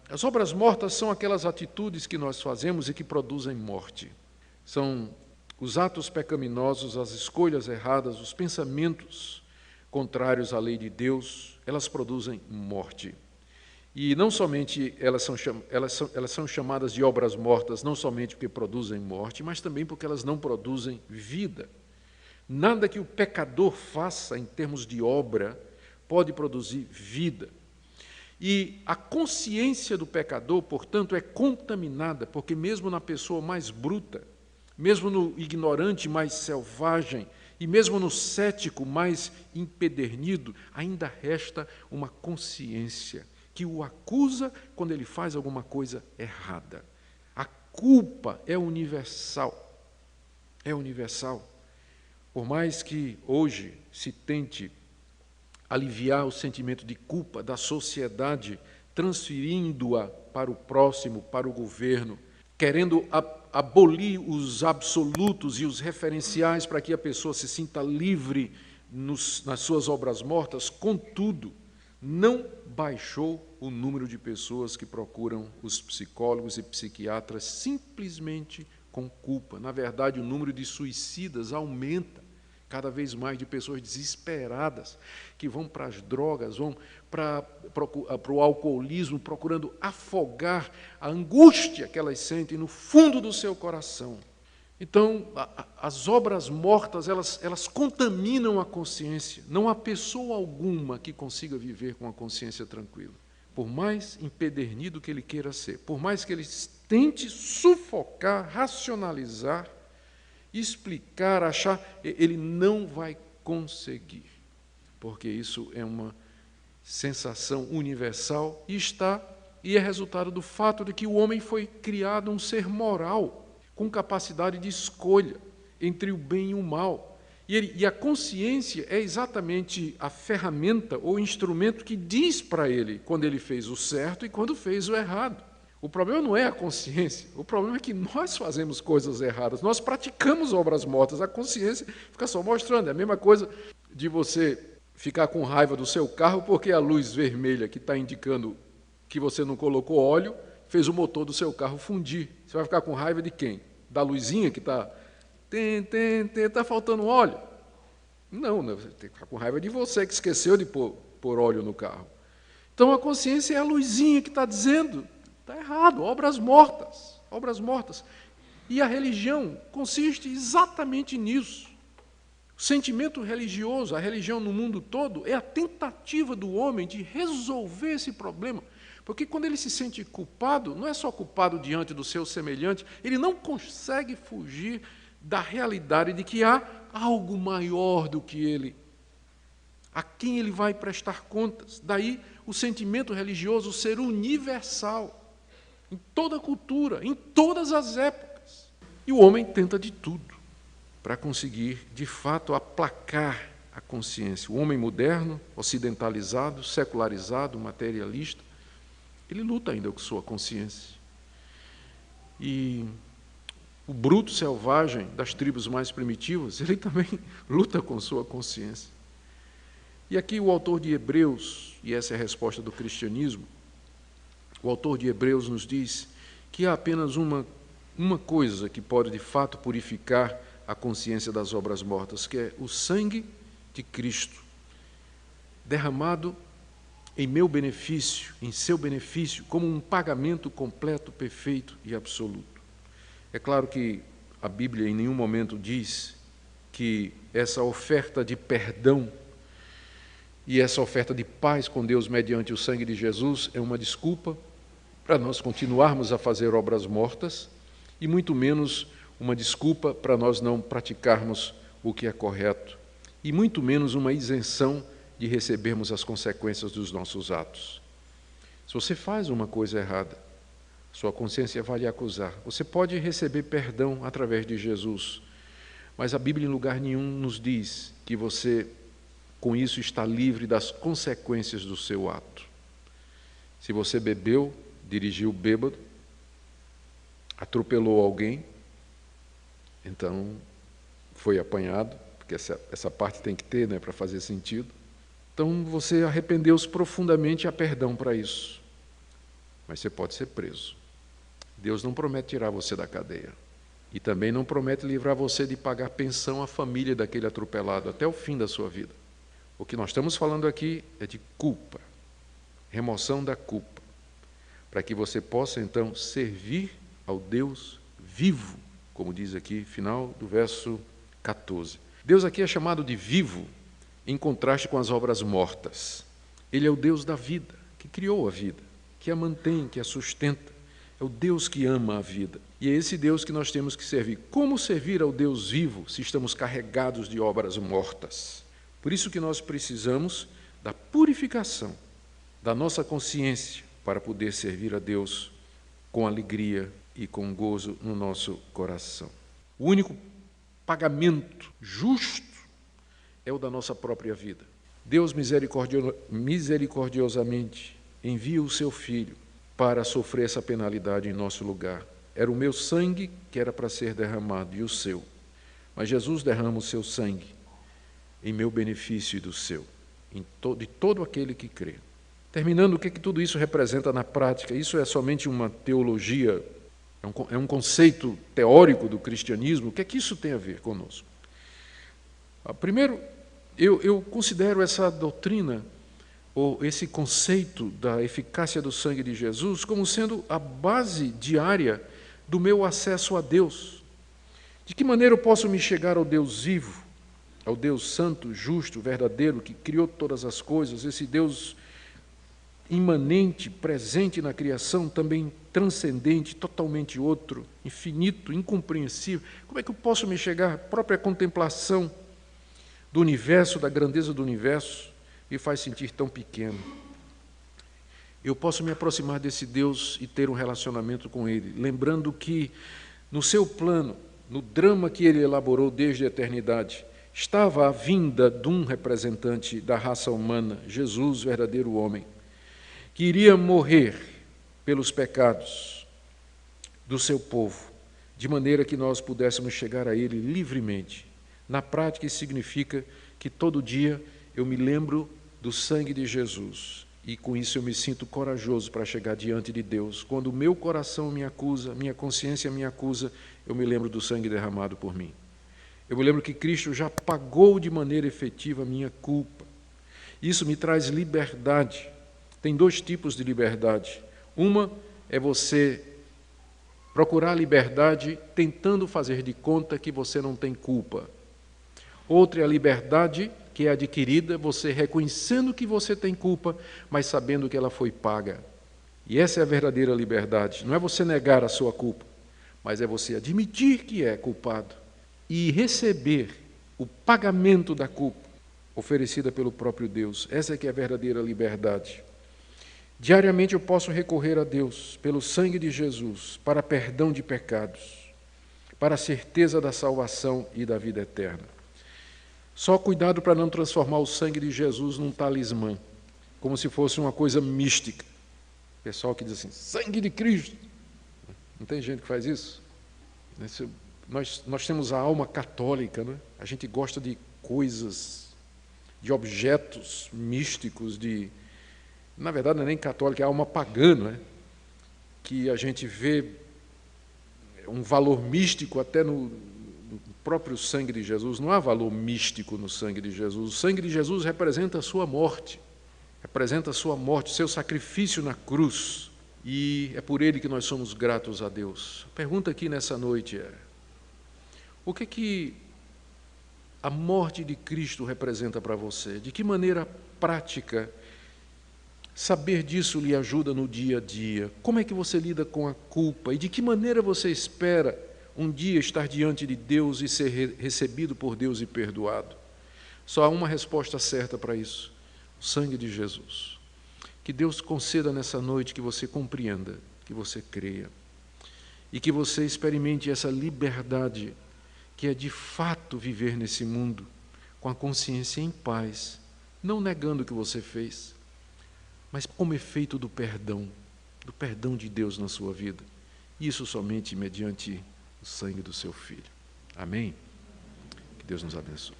As obras mortas são aquelas atitudes que nós fazemos e que produzem morte. São os atos pecaminosos, as escolhas erradas, os pensamentos contrários à lei de Deus, elas produzem morte. E não somente elas são chamadas de obras mortas, não somente porque produzem morte, mas também porque elas não produzem vida. Nada que o pecador faça em termos de obra pode produzir vida. E a consciência do pecador, portanto, é contaminada, porque mesmo na pessoa mais bruta, mesmo no ignorante mais selvagem, e mesmo no cético mais empedernido, ainda resta uma consciência que o acusa quando ele faz alguma coisa errada. A culpa é universal. É universal. Por mais que hoje se tente aliviar o sentimento de culpa da sociedade, transferindo-a para o próximo, para o governo, querendo abolir os absolutos e os referenciais para que a pessoa se sinta livre nas suas obras mortas, contudo, não baixou o número de pessoas que procuram os psicólogos e psiquiatras simplesmente com culpa. Na verdade, o número de suicidas aumenta. Cada vez mais de pessoas desesperadas que vão para as drogas, vão para o alcoolismo, procurando afogar a angústia que elas sentem no fundo do seu coração. Então, as obras mortas, elas contaminam a consciência. Não há pessoa alguma que consiga viver com a consciência tranquila. Por mais empedernido que ele queira ser, por mais que ele tente sufocar, racionalizar, explicar, achar, ele não vai conseguir, porque isso é uma sensação universal e é resultado do fato de que o homem foi criado um ser moral, com capacidade de escolha entre o bem e o mal. E a consciência é exatamente a ferramenta ou instrumento que diz para ele quando ele fez o certo e quando fez o errado. O problema não é a consciência, o problema é que nós fazemos coisas erradas, nós praticamos obras mortas, a consciência fica só mostrando. É a mesma coisa de você ficar com raiva do seu carro porque a luz vermelha que está indicando que você não colocou óleo fez o motor do seu carro fundir. Você vai ficar com raiva de quem? Da luzinha que está faltando óleo? Não, você tem que ficar com raiva de você que esqueceu de pôr óleo no carro. Então a consciência é a luzinha que está dizendo: está errado, obras mortas, obras mortas. E a religião consiste exatamente nisso. O sentimento religioso, a religião no mundo todo, é a tentativa do homem de resolver esse problema. Porque quando ele se sente culpado, não é só culpado diante do seu semelhante, ele não consegue fugir da realidade de que há algo maior do que ele, a quem ele vai prestar contas. Daí o sentimento religioso ser universal, em toda a cultura, em todas as épocas. E o homem tenta de tudo para conseguir, de fato, aplacar a consciência. O homem moderno, ocidentalizado, secularizado, materialista, ele luta ainda com sua consciência. E o bruto selvagem das tribos mais primitivas, ele também luta com sua consciência. E aqui o autor de Hebreus, e essa é a resposta do cristianismo, o autor de Hebreus nos diz que há apenas uma coisa que pode, de fato, purificar a consciência das obras mortas, que é o sangue de Cristo, derramado em meu benefício, em seu benefício, como um pagamento completo, perfeito e absoluto. É claro que a Bíblia em nenhum momento diz que essa oferta de perdão e essa oferta de paz com Deus mediante o sangue de Jesus é uma desculpa para nós continuarmos a fazer obras mortas, e muito menos uma desculpa para nós não praticarmos o que é correto, e muito menos uma isenção de recebermos as consequências dos nossos atos. Se você faz uma coisa errada, sua consciência vai lhe acusar. Você pode receber perdão através de Jesus, mas a Bíblia em lugar nenhum nos diz que você, com isso, está livre das consequências do seu ato. Se você bebeu, dirigiu bêbado, atropelou alguém, então foi apanhado, porque essa parte tem que ter, né, para fazer sentido. Então você arrependeu-se profundamente e há perdão para isso. mas você pode ser preso. Deus não promete tirar você da cadeia. E também não promete livrar você de pagar pensão à família daquele atropelado até o fim da sua vida. O que nós estamos falando aqui é de culpa, remoção da culpa, para que você possa então servir ao Deus vivo, como diz aqui, final do verso 14. Deus aqui é chamado de vivo, em contraste com as obras mortas. Ele é o Deus da vida, que criou a vida, que a mantém, que a sustenta. É o Deus que ama a vida. E é esse Deus que nós temos que servir. Como servir ao Deus vivo se estamos carregados de obras mortas? Por isso que nós precisamos da purificação da nossa consciência para poder servir a Deus com alegria e com gozo no nosso coração. O único pagamento justo é o da nossa própria vida. Deus misericordiosamente envia o seu Filho para sofrer essa penalidade em nosso lugar. Era o meu sangue que era para ser derramado e o seu. Mas Jesus derrama o seu sangue em meu benefício e do seu, de todo aquele que crê. Terminando, o que tudo isso representa na prática? Isso é somente uma teologia, é um conceito teórico do cristianismo. O que é que isso tem a ver conosco? Primeiro, eu considero essa doutrina, ou esse conceito da eficácia do sangue de Jesus, como sendo a base diária do meu acesso a Deus. De que maneira eu posso me chegar ao Deus vivo, ao Deus santo, justo, verdadeiro, que criou todas as coisas, esse Deus imanente, presente na criação, também transcendente, totalmente outro, infinito, incompreensível? Como é que eu posso me chegar à própria contemplação do universo, da grandeza do universo, me faz sentir tão pequeno? Eu posso me aproximar desse Deus e ter um relacionamento com Ele, lembrando que no seu plano, no drama que Ele elaborou desde a eternidade, estava a vinda de um representante da raça humana, Jesus, verdadeiro homem, que iria morrer pelos pecados do seu povo, de maneira que nós pudéssemos chegar a Ele livremente. Na prática, isso significa que todo dia eu me lembro do sangue de Jesus, e com isso eu me sinto corajoso para chegar diante de Deus. Quando o meu coração me acusa, minha consciência me acusa, eu me lembro do sangue derramado por mim. Eu me lembro que Cristo já pagou de maneira efetiva a minha culpa. Isso me traz liberdade. Tem dois tipos de liberdade. Uma é você procurar liberdade tentando fazer de conta que você não tem culpa. Outra é a liberdade que é adquirida, você reconhecendo que você tem culpa, mas sabendo que ela foi paga. E essa é a verdadeira liberdade. Não é você negar a sua culpa, mas é você admitir que é culpado e receber o pagamento da culpa oferecida pelo próprio Deus. Essa é que é a verdadeira liberdade. Diariamente eu posso recorrer a Deus pelo sangue de Jesus para perdão de pecados, para a certeza da salvação e da vida eterna. Só cuidado para não transformar o sangue de Jesus num talismã, como se fosse uma coisa mística. O pessoal que diz assim, sangue de Cristo. Não tem gente que faz isso? Nós temos a alma católica, né? A gente gosta de coisas, de objetos místicos, na verdade não é nem católica, é alma pagã, né? Que a gente vê um valor místico até no próprio sangue de Jesus. Não há valor místico no sangue de Jesus. O sangue de Jesus representa a sua morte, seu sacrifício na cruz, e é por ele que nós somos gratos a Deus. A pergunta aqui nessa noite é: o que a morte de Cristo representa para você? De que maneira prática saber disso lhe ajuda no dia a dia? Como é que você lida com a culpa? E de que maneira você espera um dia estar diante de Deus e ser recebido por Deus e perdoado? Só há uma resposta certa para isso: o sangue de Jesus. Que Deus conceda nessa noite que você compreenda, que você creia, e que você experimente essa liberdade que é de fato viver nesse mundo com a consciência em paz, não negando o que você fez, mas como efeito do perdão de Deus na sua vida. Isso somente mediante o sangue do seu Filho. Amém? Que Deus nos abençoe.